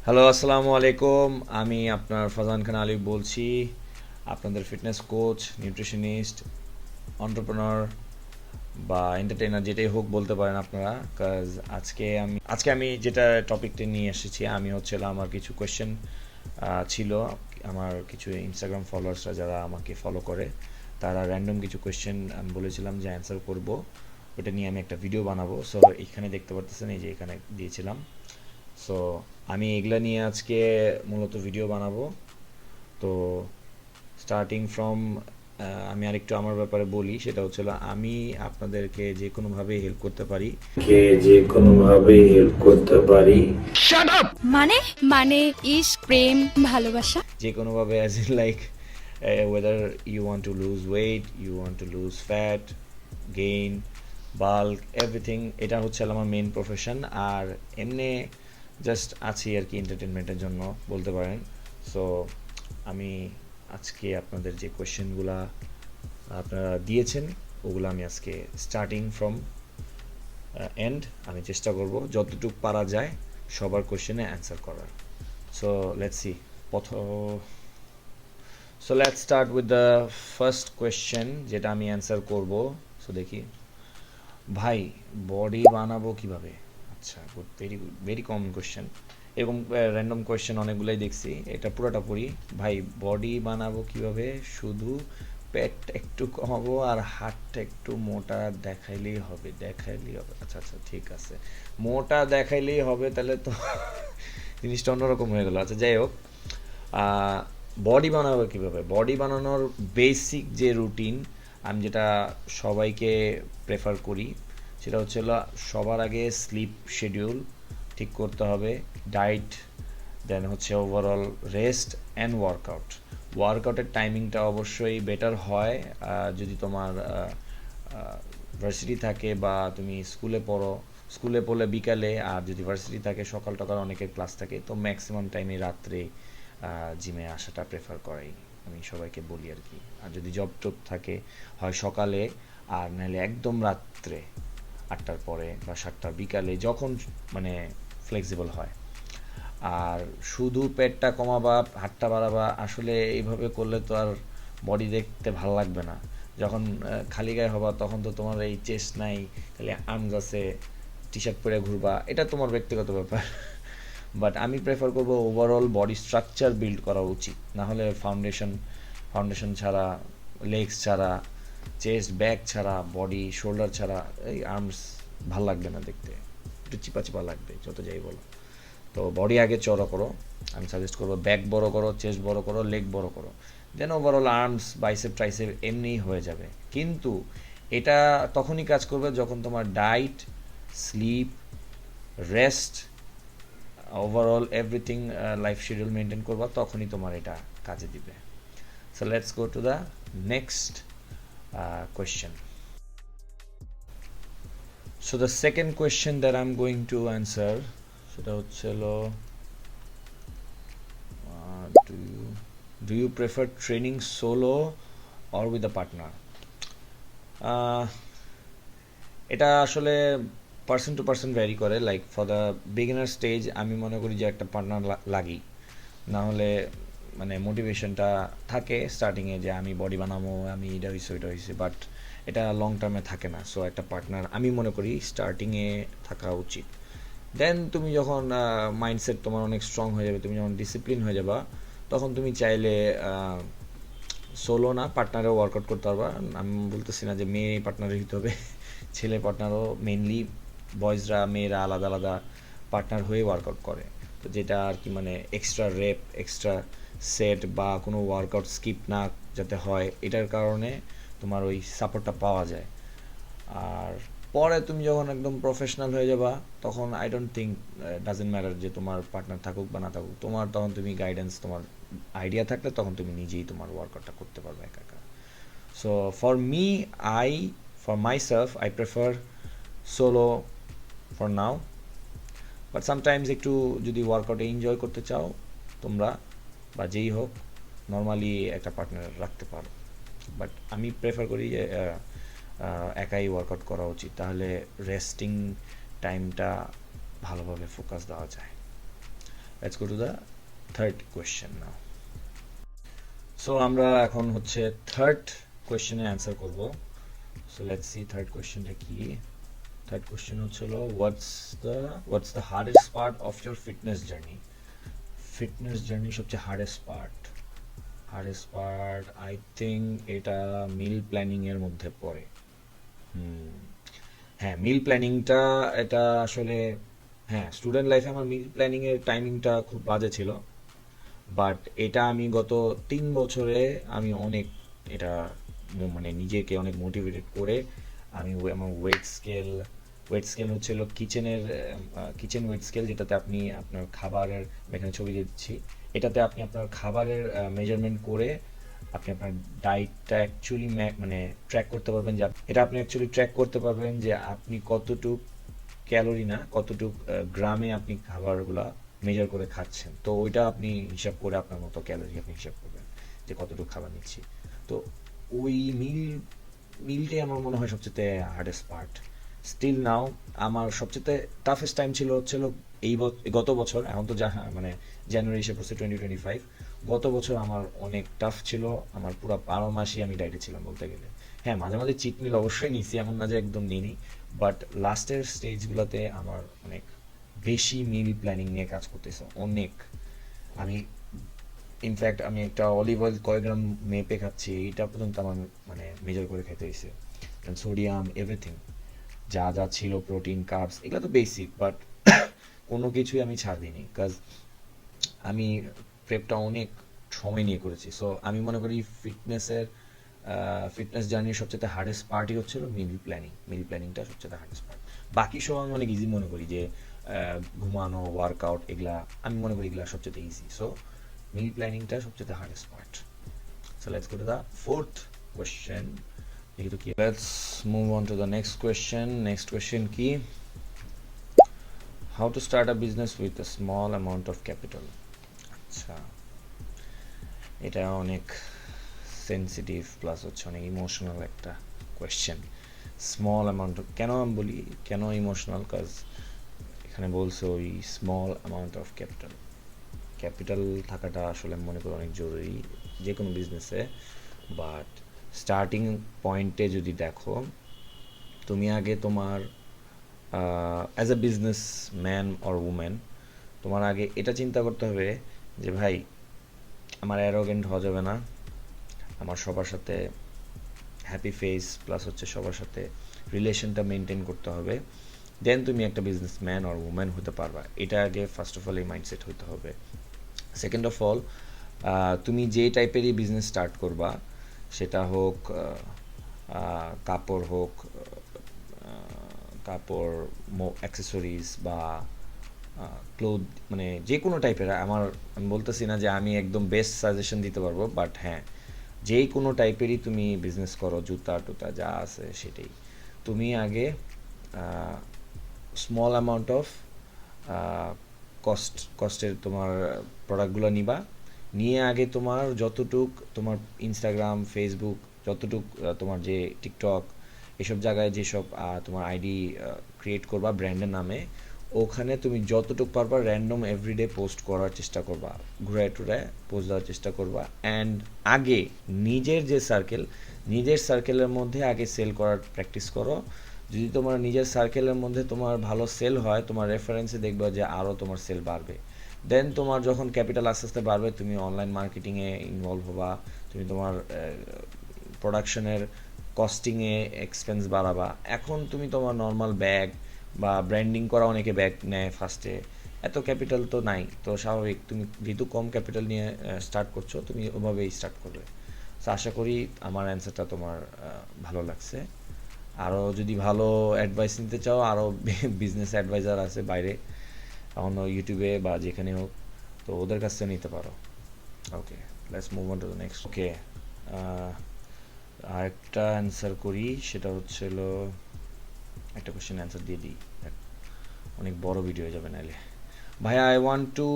Hello, আসসালামু আলাইকুম। আমি আপনার ফারজান খান আলী বলছি, আপনাদের ফিটনেস কোচ, নিউট্রিশনিস্ট, এন্টারপ্রেনার বা এন্টারটেইনার যেটাই হোক বলতে পারেন আপনারা। কাজ আজকে আমি যেটা টপিকটা নিয়ে এসেছি, আমি হচ্ছিল আমার কিছু কোয়েশ্চেন ছিল। আমার কিছু ইনস্টাগ্রাম ফলোয়ার্সরা যারা আমাকে ফলো করে, তারা র্যান্ডম কিছু কোয়েশ্চেন আমি বলেছিলাম যে অ্যান্সার করব। ওটা নিয়ে আমি একটা ভিডিও বানাবো। সো এখানে দেখতে পারতেছেন, এই যে এখানে দিয়েছিলাম। সো আমি এগুলা নিয়ে আজকে মূলত ভিডিও বানাবো। তো স্টার্টিং ফ্রম আমি আরেকটু আমার ব্যাপারে বলি, সেটা হচ্ছিল আমি আপনাদেরকে যে কোনোভাবেই হেল্প করতে পারি। Shut up! মানে মানে ইশক, প্রেম, ভালোবাসা। যে কোনোভাবে as in like whether you want to lose weight, you want to lose fat, gain, bulk, everything. এটা হচ্ছে আমার মেন প্রফেশন। আর এমনি জাস্ট আছি আর কি এন্টারটেনমেন্টের জন্য বলতে পারেন। সো আমি আজকে আপনাদের যে কোয়েশ্চেনগুলা আপনারা দিয়েছেন, ওগুলো আমি আজকে স্টার্টিং ফ্রম এন্ড আমি চেষ্টা করব যতটুকু পারা যায় সবার কোয়েশ্চেনে অ্যান্সার করার। So let's see. প্রথম so let's start with the first question, যেটা আমি অ্যান্সার করব। সো দেখি, ভাই বডি বানাবো কিভাবে? আচ্ছা, good, very good, very common question. এরকম র্যান্ডম কোয়েশ্চেন অনেকগুলাই দেখছি, এটা পুরোটা পড়ি। ভাই বডি বানাবো কিভাবে? শুধু পেট একটু কমাবো আর হাতটা একটু মোটা দেখাইলেই হবে, দেখাইলেই হবে। আচ্ছা আচ্ছা, ঠিক আছে, মোটা দেখাইলেই হবে, তাহলে তো জিনিসটা অন্যরকম হয়ে গেল। আচ্ছা, যাই হোক, বডি বানাবো কীভাবে? বডি বানানোর বেসিক যে রুটিন, আমি যেটা সবাইকে প্রেফার করি, সেটা হচ্ছে সবার আগে স্লিপ শিডিউল ঠিক করতে হবে, ডায়েট, দেন হচ্ছে ওভারঅল রেস্ট অ্যান্ড ওয়ার্কআউট। ওয়ার্কআউটের টাইমিংটা অবশ্যই বেটার হয় যদি তোমার ভার্সিটি থাকে বা তুমি স্কুলে পড়ো। স্কুলে পড়লে বিকালে, আর যদি ভার্সিটি থাকে সকাল টকাল অনেকের ক্লাস থাকে, তো ম্যাক্সিমাম টাইমে রাত্রে জিমে আসাটা প্রেফার করাই আমি সবাইকে বলি আর কি। আর যদি জব টব থাকে, হয় সকালে, আর নাহলে একদম রাত্রে 8টার পরে বা 7টার বিকালে, যখন মানে ফ্লেক্সিবল হয়। আর শুধু পেটটা কমাবা, হাতটা বাড়াবা, আসলে এইভাবে করলে তো আর বডি দেখতে ভালো লাগবে না। যখন খালি গায়ে হবা, তখন তো তোমার এই চেস্ট নাই, খালি আর্মস আছে, টি শার্ট পরে ঘুরবা, এটা তোমার ব্যক্তিগত ব্যাপার। বাট আমি প্রেফার করবো ওভারঅল বডি স্ট্রাকচার বিল্ড করা উচিত। না হলে ফাউন্ডেশন ছাড়া, লেগস ছাড়া, চেস্ট ব্যাক ছাড়া, বডি শোল্ডার ছাড়া, এই আর্মস ভাল লাগবে না দেখতে, একটু চিপা চিপা লাগবে যত যাই বলো। তো বডি আগে চড়া করো, আমি সাজেস্ট করবো ব্যাক বড় করো, চেস্ট বড় করো, লেগ বড় করো, দেন ওভারঅল আর্মস, বাইসেপ, ট্রাইসেপ এমনিই হয়ে যাবে। কিন্তু এটা তখনই কাজ করবে যখন তোমার diet, sleep, rest, overall everything life schedule maintain করবা, তখনই তোমার এটা কাজে দিবে। So let's go to the next question. So the second question that I'm going to answer, সেটা হচ্ছিল, do you prefer training solo or with a partner? এটা আসলে পার্সন টু পার্সন ভ্যারি করে। Like for the beginner stage আমি মনে করি যে একটা পার্টনার লাগেই, না হলে মানে মোটিভেশনটা থাকে স্টার্টিংয়ে যে আমি বডি বানাবো, আমি এটা হয়েছে ওইটা হয়েছে, বাট এটা লং টার্মে থাকে না। সো একটা পার্টনার আমি মনে করি স্টার্টিংয়ে থাকা উচিত। দেন তুমি যখন মাইন্ডসেট তোমার অনেক স্ট্রং হয়ে যাবে, তুমি যখন ডিসিপ্লিন হয়ে যাবা, তখন তুমি চাইলে সোলো না, পার্টনারেও ওয়ার্কআউট করতে পারবা। আমি বলতেছি না যে মেয়ে পার্টনারে হইতে হবে, ছেলে পার্টনারও, মেনলি বয়েজরা, মেয়েরা আলাদা আলাদা পার্টনার হয়ে ওয়ার্কআউট করে। তো যেটা আর কি, মানে এক্সট্রা রেপ, এক্সট্রা সেট বা কোনো ওয়ার্কআউট স্কিপ না যাতে হয়, এটার কারণে তোমার ওই সাপোর্টটা পাওয়া যায়। আর পরে তুমি যখন একদম প্রফেশনাল হয়ে যাবা, তখন I don't think doesn't matter যে তোমার পার্টনার থাকুক বা না থাকুক, তোমার তখন তুমি গাইডেন্স, তোমার আইডিয়া থাকলে তখন তুমি নিজেই তোমার ওয়ার্কআউটটা করতে পারবে একা একা। So for me, for myself I prefer solo for now. But sometimes একটু যদি ওয়ার্কআউটে এনজয় করতে চাও তোমরা বা যেই হোক, নর্মালি একটা পার্টনার রাখতে পারো। বাট আমি প্রেফার করি যে একাই ওয়ার্কআউট করা উচিত, তাহলে রেস্টিং টাইমটা ভালোভাবে ফোকাস দেওয়া যায়। Let's go to the third question now. So আমরা এখন হচ্ছে থার্ড কোয়েশ্চেনে অ্যান্সার করব। সো লেটস সি থার্ড কোয়েশ্চেনটা কি। থার্ড কোয়েশ্চেন হচ্ছিল what's the hardest part of your fitness journey. Fitness journey সবচেয়ে হার্ডেস্ট পার্ট আই থিঙ্ক এটা মিল প্ল্যানিং এর মধ্যে পড়ে। হ্যাঁ, মিল প্ল্যানিংটা এটা আসলে, হ্যাঁ, স্টুডেন্ট লাইফে আমার মিল প্ল্যানিং এর টাইমিংটা খুব বাজে ছিল, বাট এটা আমি গত 3 বছরে আমি অনেক এটা মানে নিজেকে অনেক মোটিভেটেড করে আমি আমার ওয়েট স্কেল হচ্ছিল কিচেন ওয়েট স্কেল, যেটাতে আপনি আপনার খাবারের, এখানে ছবি দিচ্ছি, এটাতে আপনি আপনার খাবারের মেজারমেন্ট করে আপনি আপনার ডায়েটটা অ্যাকচুয়ালি মানে ট্র্যাক করতে পারবেন, যে এটা আপনি অ্যাকচুয়ালি ট্র্যাক করতে পারবেন যে আপনি কতটুক ক্যালোরি না কতটুক গ্রামে আপনি খাবারগুলা মেজার করে খাচ্ছেন। তো ওইটা আপনি হিসাব করে আপনার মতো ক্যালোরি আপনি হিসাব করবেন যে কতটুকু খাবার নিচ্ছি। তো ওই মিলটাই আমার মনে হয় সবচেয়ে হার্ডেস্ট পার্ট। স্টিল নাও আমার সবচেয়ে টাফেস্ট টাইম হচ্ছিল গত বছর। এখন তো মানে জানুয়ারি এসে পড়ছে 2025। গত বছর আমার অনেক টাফ ছিল, আমার পুরো 12 মাসই আমি ডায়েটে ছিলাম বলতে গেলে। হ্যাঁ, মাঝে মাঝে চিট মিল অবশ্যই নিছি, এমন না যে একদম নিইনি, বাট লাস্টের স্টেজগুলোতে আমার অনেক বেশি মিল প্ল্যানিং নিয়ে কাজ করতেছে অনেক। আমি ইনফ্যাক্ট আমি একটা অলিভ অয়েল কয় গ্রাম মেপে খাচ্ছি এটা পর্যন্ত আমার মানে মেজার করে খেতে হয়েছে। সোডিয়াম এভরিথিং যা যা ছিল, প্রোটিন কার্বস, এগুলো তো বেসিক, বাট কোনো কিছুই আমি ছাড় দিইনি, কাজ আমি প্রেপটা অনেক সময় নিয়ে করেছি। সো আমি মনে করি ফিটনেস জার্নির সবচেয়ে হার্ডেস্ট পার্টই হচ্ছিল মিল প্ল্যানিংটা সবচেয়ে হার্ডেস্ট পার্ট। বাকি সব আমি অনেক ইজি মনে করি, যে ঘুমানো, ওয়ার্কআউট, এগুলা আমি মনে করি এগুলা সবচেয়ে ইজি। সো মিল প্ল্যানিংটা সবচেয়ে hardest part. So let's go to the fourth question. যেহেতু কি, let's move on to the next question কি, how to start a business with a small amount of capital. আচ্ছা, এটা অনেক সেন্সিটিভ প্লাস হচ্ছে অনেক ইমোশনাল একটা কোয়েশ্চেন। স্মল অ্যামাউন্ট কেন আমি বলি, কেন ইমোশনাল, কাজ এখানে বলছে ওই স্মল অ্যামাউন্ট অফ ক্যাপিটাল থাকাটা আসলে মনে করি অনেক জরুরি যে কোনো বিজনেসে। বাট স্টার্টিং পয়েন্টে যদি দেখো, তুমি আগে তোমার as a business man or woman, তোমার আগে এটা চিন্তা করতে হবে যে ভাই আমার অ্যারোগেন্ট হওয়া যাবে না, আমার সবার সাথে হ্যাপি ফেস প্লাস হচ্ছে সবার সাথে রিলেশনটা মেনটেন করতে হবে, দেন তুমি একটা বিজনেসম্যান অর উম্যান হতে পারবা। এটা আগে ফার্স্ট অফ অল এই মাইন্ডসেট হতে হবে। সেকেন্ড অফ অল, তুমি যে টাইপেরই বিজনেস স্টার্ট করবা, সেটা হোক কাপড় হোক, কাপড়, অ্যাক্সেসরিজ বা ক্লোথ, মানে যে কোনো টাইপের, আমি বলতেছি না যে আমি একদম বেস্ট সাজেশন দিতে পারবো, বাট হ্যাঁ, যে কোনো টাইপেরই তুমি বিজনেস করো, জুতা টুতা যা আছে সেটাই, তুমি আগে স্মল অ্যামাউন্ট অফ কস্টের তোমার প্রোডাক্টগুলো নিয়ে আগে তোমার যতটুক তোমার ইনস্টাগ্রাম, ফেসবুক, যতটুক তোমার যে টিকটক, এসব জায়গায় যেসব তোমার আইডি ক্রিয়েট করবা ব্র্যান্ডের নামে, ওখানে তুমি যতটুকু পারবা র্যান্ডম এভরিডে পোস্ট করার চেষ্টা করবা, ঘুরায় টুরায় পোস্ট দেওয়ার চেষ্টা করবা। অ্যান্ড আগে নিজের সার্কেলের মধ্যে আগে সেল করার প্র্যাকটিস করো। যদি তোমার নিজের সার্কেলের মধ্যে তোমার ভালো সেল হয়, তোমার রেফারেন্সে দেখবা যে আরও তোমার সেল বাড়বে। দেন তোমার যখন ক্যাপিটাল আস্তে আস্তে বাড়বে, তুমি অনলাইন মার্কেটিংয়ে ইনভলভ হবা, তুমি তোমার প্রোডাকশনের কস্টিংয়ে এক্সপেন্স বাড়াবা। এখন তুমি তোমার নর্মাল ব্যাগ বা ব্র্যান্ডিং করা, অনেকে ব্যাগ নেয় ফার্স্টে, এত ক্যাপিটাল তো নাই, তো স্বাভাবিক, তুমি যেহেতু কম ক্যাপিটাল নিয়ে স্টার্ট করছো, তুমি ওভাবেই স্টার্ট করবে। তো আশা করি আমার অ্যান্সারটা তোমার ভালো লাগছে। আরও যদি ভালো অ্যাডভাইস নিতে চাও, আরও বিজনেস অ্যাডভাইজার আছে বাইরে, এখনও ইউটিউবে বা যেখানে হোক, তো ওদের কাছ থেকে নিতে পারো। Okay, let's move on to the next. Okay, আরেকটা অ্যান্সার করি, সেটা হচ্ছিল, একটা কোশ্চেন অ্যান্সার দিয়ে দিই, অনেক বড় ভিডিও হয়ে যাবে নাহলে। ভাইয়া, I want to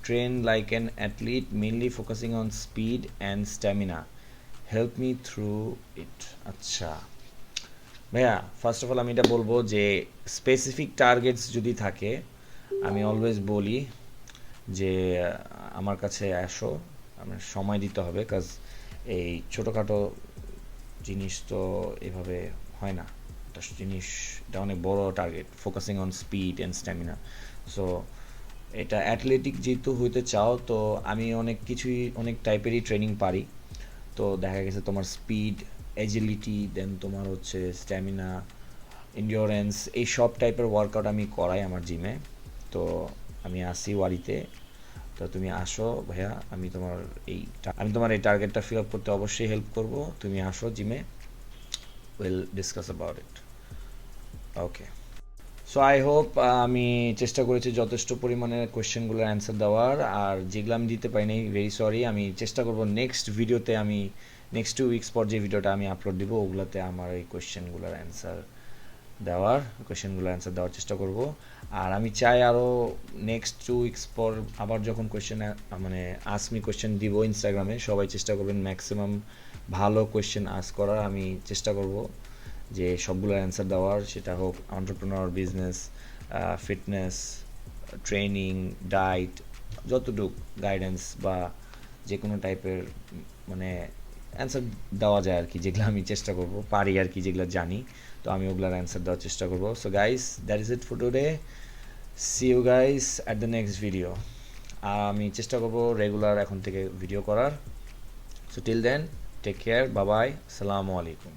train like an athlete, mainly focusing on speed and stamina, help me through it. আচ্ছা ভাইয়া, ফার্স্ট অফ অল আমি এটা বলবো যে স্পেসিফিক টার্গেটস যদি থাকে, আমি অলওয়েজ বলি যে আমার কাছে আসো, আমার সময় দিতে হবে, কাজ এই ছোটোখাটো জিনিস তো এভাবে হয় না, একটা জিনিস, এটা অনেক বড় target, focusing on speed and stamina. So এটা অ্যাথলেটিক যেহেতু হইতে চাও, তো আমি অনেক কিছুই, অনেক টাইপেরই ট্রেনিং পারি। তো দেখা গেছে তোমার স্পিড, এজিলিটি, দেন তোমার হচ্ছে স্ট্যামিনা, এন্ডিওরেন্স, এই সব টাইপের ওয়ার্কআউট আমি করাই আমার জিমে। তো আমি আসি ওয়ারিতে, তো তুমি আসো ভাইয়া, আমি তোমার এই টার্গেটটা ফিল আপ করতে অবশ্যই হেল্প করব। তুমি আসো জিমে, will discuss about it. Okay, so I hope আমি চেষ্টা করেছি যথেষ্ট পরিমাণে কোয়েশ্চেনগুলোর অ্যান্সার দেওয়ার, আর যেগুলো আমি দিতে পারিনি ভেরি সরি। আমি চেষ্টা করব নেক্সট ভিডিওতে, আমি নেক্সট 2 উইকস পর যে ভিডিওটা আমি আপলোড দিব ওগুলোতে আমার এই কোয়েশ্চেনগুলোর অ্যান্সার দেওয়ার চেষ্টা করব। আর আমি চাই আরও নেক্সট 2 উইকস পর আবার যখন মানে আসমি কোয়েশ্চেন দিব ইনস্টাগ্রামে, সবাই চেষ্টা করবেন ম্যাক্সিমাম ভালো কোয়েশ্চেন আস করার। আমি চেষ্টা করব যে সবগুলোর অ্যান্সার দেওয়ার, সেটা হোক entrepreneur, business, fitness, training, diet, যতটুক গাইডেন্স বা যে কোনো টাইপের মানে অ্যান্সার দেওয়া যায় আর কি, যেগুলো আমি চেষ্টা করব পারি আর কি, যেগুলো জানি, তো আমি ওগুলোর অ্যান্সার দেওয়ার চেষ্টা করব। So guys, that is it for today, see you guys at the next video. আর আমি চেষ্টা করব রেগুলার এখন থেকে ভিডিও করার। So till then, take care, bye bye, আসসালামু আলাইকুম।